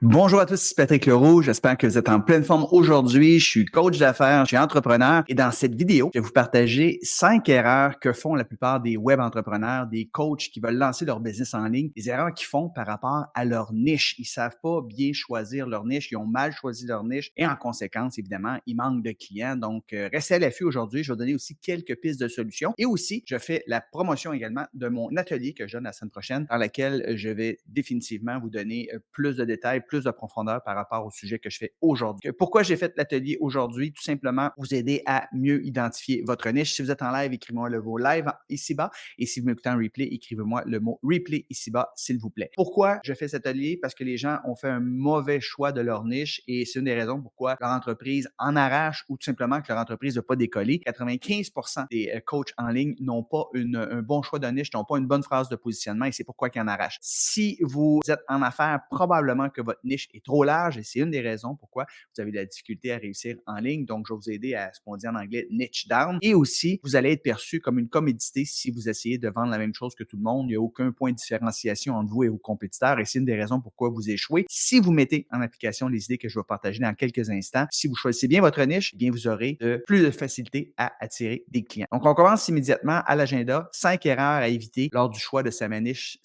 Bonjour à tous, c'est Patrick Leroux. J'espère que vous êtes en pleine forme aujourd'hui. Je suis coach d'affaires, je suis entrepreneur et dans cette vidéo, je vais vous partager 5 erreurs que font la plupart des web entrepreneurs, des coachs qui veulent lancer leur business en ligne, des erreurs qu'ils font par rapport à leur niche. Ils savent pas bien choisir leur niche, ils ont mal choisi leur niche et en conséquence, évidemment, ils manquent de clients. Donc, restez à l'affût aujourd'hui. Je vais donner aussi quelques pistes de solutions et aussi, je fais la promotion également de mon atelier que je donne la semaine prochaine dans laquelle je vais définitivement vous donner plus de détails, plus de profondeur par rapport au sujet que je fais aujourd'hui. Pourquoi j'ai fait l'atelier aujourd'hui? Tout simplement vous aider à mieux identifier votre niche. Si vous êtes en live, écrivez-moi le mot live ici-bas. Et si vous m'écoutez en replay, écrivez-moi le mot replay ici-bas, s'il vous plaît. Pourquoi je fais cet atelier? Parce que les gens ont fait un mauvais choix de leur niche et c'est une des raisons pourquoi leur entreprise en arrache ou tout simplement que leur entreprise n'a pas décollé. 95% des coachs en ligne n'ont pas un bon choix de niche, n'ont pas une bonne phrase de positionnement et c'est pourquoi ils en arrachent. Si vous êtes en affaires, probablement que votre niche est trop large et c'est une des raisons pourquoi vous avez de la difficulté à réussir en ligne. Donc, je vais vous aider à ce qu'on dit en anglais niche down. Et aussi, vous allez être perçu comme une commodité si vous essayez de vendre la même chose que tout le monde. Il n'y a aucun point de différenciation entre vous et vos compétiteurs et c'est une des raisons pourquoi vous échouez. Si vous mettez en application les idées que je vais partager dans quelques instants, si vous choisissez bien votre niche, eh bien, vous aurez plus de facilité à attirer des clients. Donc, on commence immédiatement à l'agenda. 5 erreurs à éviter lors du choix de sa niche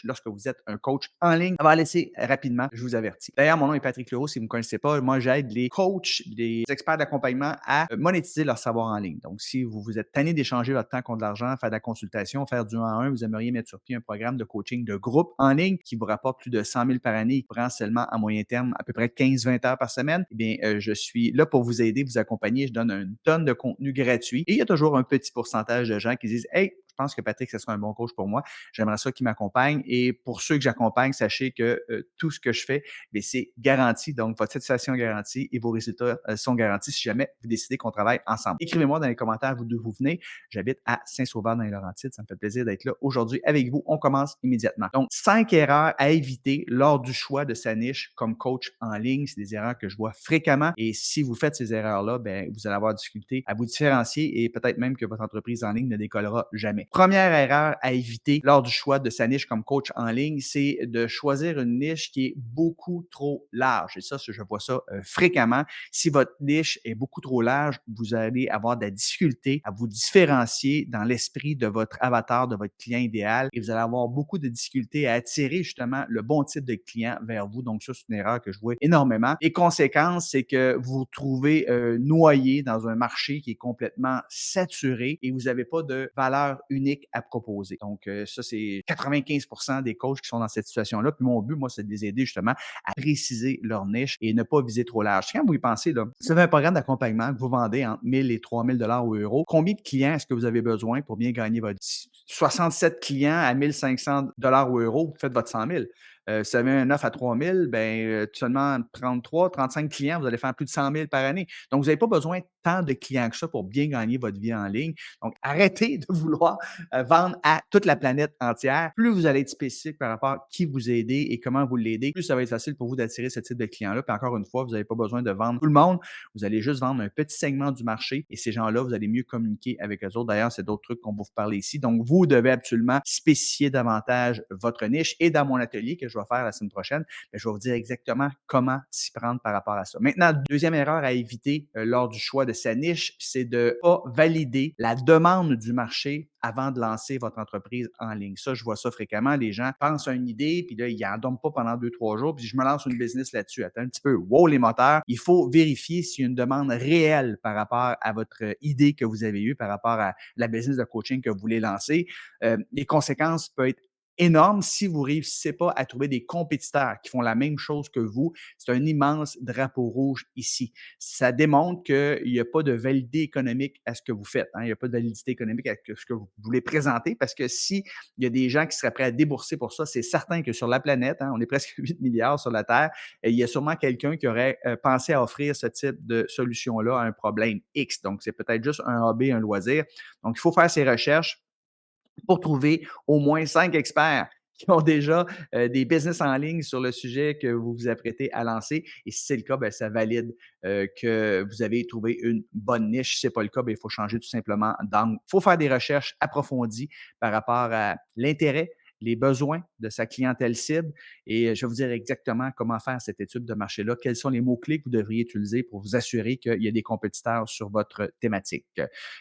lorsque vous êtes un coach en ligne. On va laisser rapidement, je vous avertis. D'ailleurs, mon nom est Patrick Leroux. Si vous ne me connaissez pas, moi, j'aide les coachs, les experts d'accompagnement à monétiser leur savoir en ligne. Donc, si vous êtes tanné d'échanger votre temps contre de l'argent, faire de la consultation, faire du 1 à 1, vous aimeriez mettre sur pied un programme de coaching de groupe en ligne qui vous rapporte plus de 100 000 par année, qui prend seulement à moyen terme à peu près 15-20 heures par semaine, eh bien, je suis là pour vous aider, vous accompagner. Je donne une tonne de contenu gratuit et il y a toujours un petit pourcentage de gens qui disent « Hey, je pense que Patrick, ce sera un bon coach pour moi. J'aimerais ça qu'il m'accompagne. » Et pour ceux que j'accompagne, sachez que tout ce que je fais, bien, c'est garanti. Donc, votre satisfaction est garantie et vos résultats sont garantis si jamais vous décidez qu'on travaille ensemble. Écrivez-moi dans les commentaires d'où vous venez. J'habite à Saint-Sauveur dans les Laurentides. Ça me fait plaisir d'être là aujourd'hui avec vous. On commence immédiatement. Donc, 5 erreurs à éviter lors du choix de sa niche comme coach en ligne. C'est des erreurs que je vois fréquemment. Et si vous faites ces erreurs-là, bien, vous allez avoir difficulté à vous différencier et peut-être même que votre entreprise en ligne ne décollera jamais. Première erreur à éviter lors du choix de sa niche comme coach en ligne, c'est de choisir une niche qui est beaucoup trop large. Et ça, je vois ça fréquemment. Si votre niche est beaucoup trop large, vous allez avoir de la difficulté à vous différencier dans l'esprit de votre avatar, de votre client idéal et vous allez avoir beaucoup de difficultés à attirer justement le bon type de client vers vous. Donc ça, c'est une erreur que je vois énormément. Les conséquences, c'est que vous vous trouvez noyé dans un marché qui est complètement saturé et vous n'avez pas de valeur unique à proposer. Donc ça, c'est 95% des coachs qui sont dans cette situation-là. Puis mon but, moi, c'est de les aider justement à préciser leur niche et ne pas viser trop large. Quand vous y pensez, là, si vous avez un programme d'accompagnement que vous vendez entre 1000 et 3000 dollars ou euros, combien de clients est-ce que vous avez besoin pour bien gagner votre 67 clients à 1500 dollars ou euros, vous faites votre 100 000. Si vous avez un offre à 3 000, ben, seulement 33, 35 clients, vous allez faire plus de 100 000 par année. Donc, vous n'avez pas besoin tant de clients que ça pour bien gagner votre vie en ligne. Donc, arrêtez de vouloir vendre à toute la planète entière. Plus vous allez être spécifique par rapport à qui vous aidez et comment vous l'aidez, plus ça va être facile pour vous d'attirer ce type de clients-là. Puis encore une fois, vous n'avez pas besoin de vendre tout le monde. Vous allez juste vendre un petit segment du marché et ces gens-là, vous allez mieux communiquer avec eux autres. D'ailleurs, c'est d'autres trucs qu'on va vous parler ici. Donc, vous devez absolument spécifier davantage votre niche et dans mon atelier que je vais faire la semaine prochaine, je vais vous dire exactement comment s'y prendre par rapport à ça. Maintenant, deuxième erreur à éviter lors du choix de sa niche, c'est de ne pas valider la demande du marché avant de lancer votre entreprise en ligne. Ça, je vois ça fréquemment. Les gens pensent à une idée, puis là, ils n'en dorment pas pendant 2-3 jours, puis je me lance une business là-dessus. Attends un petit peu. Wow, les moteurs. Il faut vérifier s'il y a une demande réelle par rapport à votre idée que vous avez eue, par rapport à la business de coaching que vous voulez lancer. Les conséquences peuvent être énorme si vous ne réussissez pas à trouver des compétiteurs qui font la même chose que vous. C'est un immense drapeau rouge ici. Ça démontre qu'il n'y a pas de validité économique à ce que vous faites. Il n'y a pas de validité économique à ce que vous voulez présenter parce que s'il y a des gens qui seraient prêts à débourser pour ça, c'est certain que sur la planète, on est presque 8 milliards sur la Terre, et il y a sûrement quelqu'un qui aurait pensé à offrir ce type de solution-là à un problème X. Donc, c'est peut-être juste un hobby, un loisir. Donc, il faut faire ses recherches pour trouver au moins 5 experts qui ont déjà des business en ligne sur le sujet que vous vous apprêtez à lancer. Et si c'est le cas, bien, ça valide que vous avez trouvé une bonne niche. Si ce n'est pas le cas, bien, il faut changer tout simplement d'angle. Il faut faire des recherches approfondies par rapport à l'intérêt les besoins de sa clientèle cible et je vais vous dire exactement comment faire cette étude de marché-là, quels sont les mots-clés que vous devriez utiliser pour vous assurer qu'il y a des compétiteurs sur votre thématique.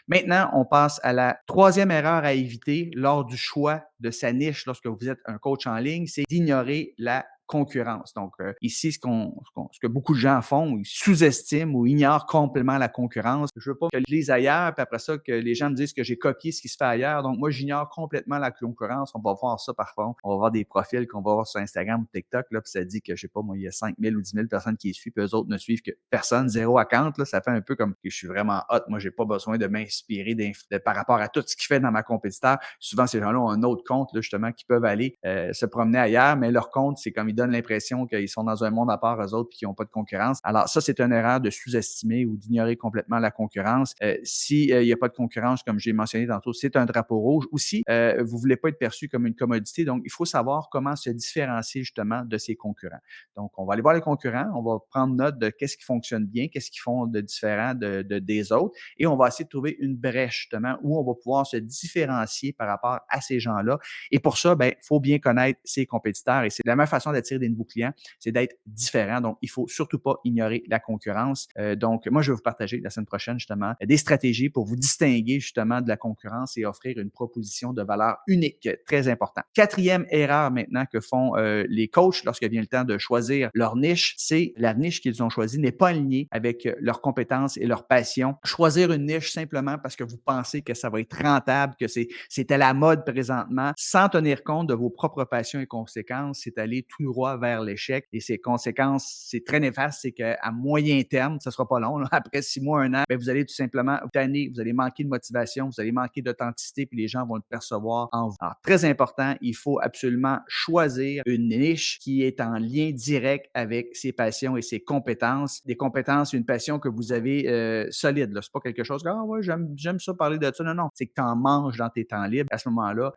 Maintenant, on passe à la troisième erreur à éviter lors du choix de sa niche lorsque vous êtes un coach en ligne, c'est d'ignorer la concurrence. Donc, ici, ce que beaucoup de gens font, ils sous-estiment ou ignorent complètement la concurrence. Je veux pas que je lise ailleurs, puis après ça, que les gens me disent que j'ai copié ce qui se fait ailleurs. Donc, moi, j'ignore complètement la concurrence. On va voir ça parfois. On va voir des profils qu'on va voir sur Instagram ou TikTok, là, puis ça dit que, je sais pas, moi, il y a 5 000 ou 10 000 personnes qui suivent, puis eux autres ne suivent que personne, zéro account. Là, ça fait un peu comme que je suis vraiment hot. Moi, j'ai pas besoin de m'inspirer par rapport à tout ce qu'il fait dans ma compétiteur. Souvent, ces gens-là ont un autre compte, là, justement, qui peuvent aller se promener ailleurs, mais leur compte, c'est comme ils donnent l'impression qu'ils sont dans un monde à part eux autres puis qu'ils n'ont pas de concurrence. Alors ça, c'est une erreur de sous-estimer ou d'ignorer complètement la concurrence. Si il n'y a pas de concurrence, comme j'ai mentionné tantôt, c'est un drapeau rouge. Aussi, vous voulez pas être perçu comme une commodité, donc il faut savoir comment se différencier justement de ses concurrents. Donc, on va aller voir les concurrents, on va prendre note de qu'est-ce qui fonctionne bien, qu'est-ce qu'ils font de différent des autres, et on va essayer de trouver une brèche justement où on va pouvoir se différencier par rapport à ces gens-là. Et pour ça, il faut bien connaître ses compétiteurs et c'est la meilleure façon d'attirer des nouveaux clients, c'est d'être différent. Donc, il faut surtout pas ignorer la concurrence. Donc, moi, je vais vous partager la semaine prochaine justement des stratégies pour vous distinguer justement de la concurrence et offrir une proposition de valeur unique, très important. Quatrième erreur maintenant que font les coachs lorsque vient le temps de choisir leur niche, c'est la niche qu'ils ont choisie n'est pas alignée avec leurs compétences et leur passion. Choisir une niche simplement parce que vous pensez que ça va être rentable, que c'est à la mode présentement, sans tenir compte de vos propres passions et conséquences, c'est aller tout droit vers l'échec. Et ces conséquences, c'est très néfaste, c'est qu'à moyen terme, ça sera pas long, là, après 6 mois, 1 an, vous allez tout simplement vous tanner, vous allez manquer de motivation, vous allez manquer d'authenticité, puis les gens vont le percevoir en vous. Alors, très important, il faut absolument choisir une niche qui est en lien direct avec ses passions et ses compétences. Des compétences, une passion que vous avez solide. C'est pas quelque chose que ah ouais, j'aime ça parler de ça. Non, non. C'est que tu en manges dans tes temps libres. À ce moment-là,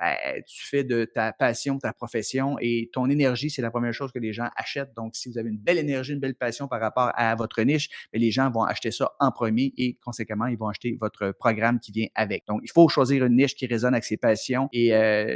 tu fais de ta passion ta profession et ton énergie, c'est la première chose que les gens achètent. Donc, si vous avez une belle énergie, une belle passion par rapport à votre niche, les gens vont acheter ça en premier et conséquemment, ils vont acheter votre programme qui vient avec. Donc, il faut choisir une niche qui résonne avec ses passions et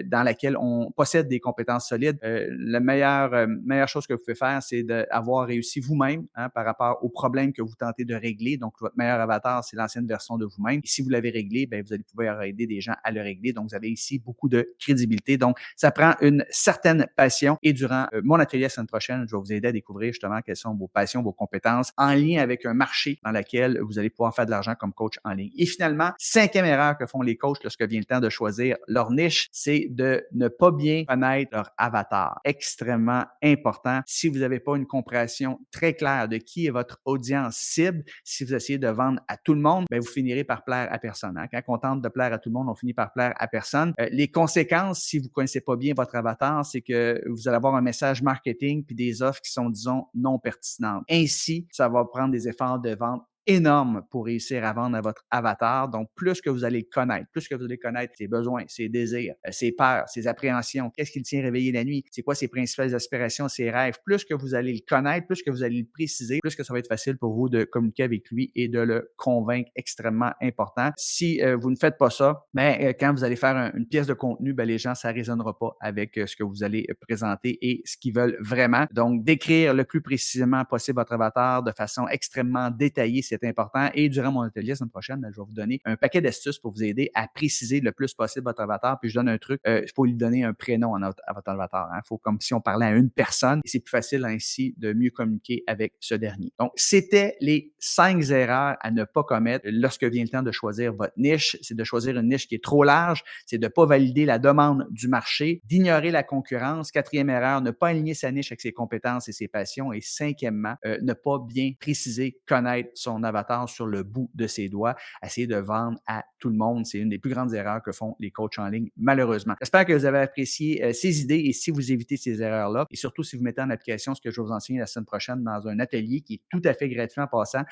dans laquelle on possède des compétences solides. La meilleure chose que vous pouvez faire, c'est d'avoir réussi vous-même par rapport aux problèmes que vous tentez de régler. Donc, votre meilleur avatar, c'est l'ancienne version de vous-même. Et si vous l'avez réglé, vous allez pouvoir aider des gens à le régler. Donc, vous avez ici beaucoup de crédibilité. Donc, ça prend une certaine passion. Et durant mon atelier la semaine prochaine, je vais vous aider à découvrir justement quelles sont vos passions, vos compétences en lien avec un marché dans lequel vous allez pouvoir faire de l'argent comme coach en ligne. Et finalement, cinquième erreur que font les coachs lorsque vient le temps de choisir leur niche, c'est de ne pas bien connaître leur avatar. Extrêmement important. Si vous n'avez pas une compréhension très claire de qui est votre audience cible, si vous essayez de vendre à tout le monde, vous finirez par plaire à personne. Quand on tente de plaire à tout le monde, on finit par plaire à personne. Les conséquences, si vous connaissez pas bien votre avatar, c'est que vous allez avoir un message marketing puis des offres qui sont, disons, non pertinentes. Ainsi, ça va prendre des efforts de vente énorme pour réussir à vendre à votre avatar. Donc, plus que vous allez connaître, plus que vous allez connaître ses besoins, ses désirs, ses peurs, ses appréhensions, qu'est-ce qui le tient réveillé la nuit, c'est quoi ses principales aspirations, ses rêves, plus que vous allez le connaître, plus que vous allez le préciser, plus que ça va être facile pour vous de communiquer avec lui et de le convaincre, extrêmement important. Si vous ne faites pas ça, quand vous allez faire une pièce de contenu, les gens, ça ne résonnera pas avec ce que vous allez présenter et ce qu'ils veulent vraiment. Donc, décrire le plus précisément possible votre avatar de façon extrêmement détaillée, c'est important. Et durant mon atelier la semaine prochaine, je vais vous donner un paquet d'astuces pour vous aider à préciser le plus possible votre avatar. Puis je donne un truc, il faut lui donner un prénom à votre avatar. Il faut comme si on parlait à une personne et c'est plus facile ainsi de mieux communiquer avec ce dernier. Donc, c'était les 5 erreurs à ne pas commettre lorsque vient le temps de choisir votre niche. C'est de choisir une niche qui est trop large, c'est de ne pas valider la demande du marché, d'ignorer la concurrence. Quatrième erreur, ne pas aligner sa niche avec ses compétences et ses passions. Et cinquièmement, ne pas bien préciser, connaître son avatar sur le bout de ses doigts, essayer de vendre à tout le monde. C'est une des plus grandes erreurs que font les coachs en ligne, malheureusement. J'espère que vous avez apprécié ces idées et si vous évitez ces erreurs-là, et surtout si vous mettez en application ce que je vais vous enseigner la semaine prochaine dans un atelier qui est tout à fait gratuit en passant,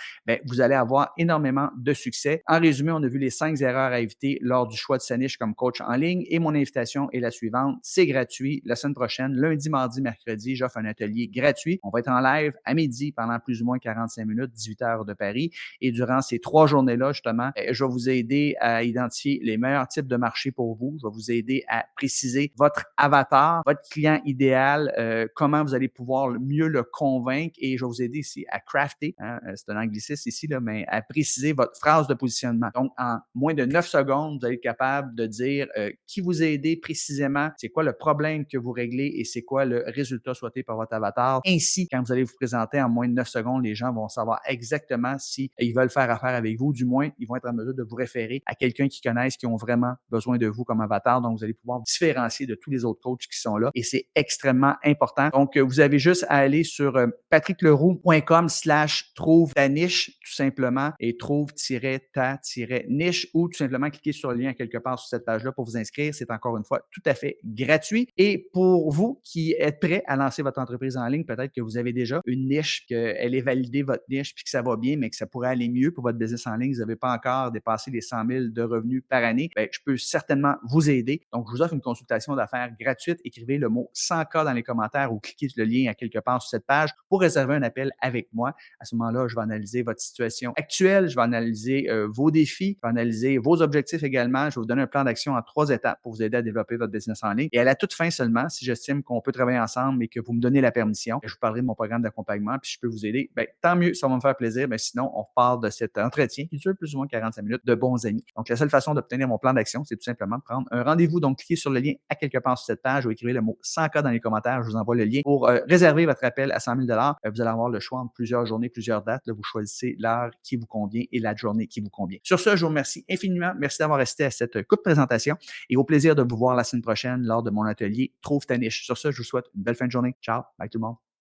vous allez avoir énormément de succès. En résumé, on a vu les 5 erreurs à éviter lors du choix de sa niche comme coach en ligne et mon invitation est la suivante. C'est gratuit. La semaine prochaine, lundi, mardi, mercredi, j'offre un atelier gratuit. On va être en live à midi pendant plus ou moins 45 minutes, 18 heures de Paris. Paris. Et durant ces 3 journées-là, justement, je vais vous aider à identifier les meilleurs types de marchés pour vous. Je vais vous aider à préciser votre avatar, votre client idéal, comment vous allez pouvoir mieux le convaincre et je vais vous aider ici à crafter, hein, c'est un anglicisme ici, là, mais à préciser votre phrase de positionnement. Donc, en moins de 9 secondes, vous allez être capable de dire qui vous a aidé précisément, c'est quoi le problème que vous réglez et c'est quoi le résultat souhaité par votre avatar. Ainsi, quand vous allez vous présenter en moins de 9 secondes, les gens vont savoir exactement si ils veulent faire affaire avec vous. Du moins, ils vont être en mesure de vous référer à quelqu'un qu'ils connaissent, qui ont vraiment besoin de vous comme avatar. Donc, vous allez pouvoir vous différencier de tous les autres coachs qui sont là et c'est extrêmement important. Donc, vous avez juste à aller sur patrickleroux.com/trouve ta niche, tout simplement, et trouve-ta-niche ou tout simplement cliquer sur le lien quelque part sur cette page-là pour vous inscrire. C'est encore une fois tout à fait gratuit. Et pour vous qui êtes prêts à lancer votre entreprise en ligne, peut-être que vous avez déjà une niche, qu'elle est validée, votre niche, puis que ça va bien, mais que ça pourrait aller mieux pour votre business en ligne. Vous n'avez pas encore dépassé les 100 000 de revenus par année. Bien, je peux certainement vous aider. Donc, je vous offre une consultation d'affaires gratuite. Écrivez le mot 100K dans les commentaires ou cliquez sur le lien à quelque part sur cette page pour réserver un appel avec moi. À ce moment-là, je vais analyser votre situation actuelle, je vais analyser vos défis, je vais analyser vos objectifs également. Je vais vous donner un plan d'action en 3 étapes pour vous aider à développer votre business en ligne. Et à la toute fin seulement, si j'estime qu'on peut travailler ensemble et que vous me donnez la permission, je vous parlerai de mon programme d'accompagnement puis je peux vous aider. Bien, tant mieux, ça va me faire plaisir. Mais sinon, on repart de cet entretien qui dure plus ou moins 45 minutes de bons amis. Donc, la seule façon d'obtenir mon plan d'action, c'est tout simplement de prendre un rendez-vous. Donc, cliquez sur le lien à quelque part sur cette page ou écrivez le mot 100K dans les commentaires. Je vous envoie le lien pour réserver votre appel à 100 000 Vous allez avoir le choix entre plusieurs journées, plusieurs dates. Là, vous choisissez l'heure qui vous convient et la journée qui vous convient. Sur ce, je vous remercie infiniment. Merci d'avoir resté à cette courte présentation et au plaisir de vous voir la semaine prochaine lors de mon atelier Trouve ta niche. Sur ce, je vous souhaite une belle fin de journée. Ciao. Bye tout le monde.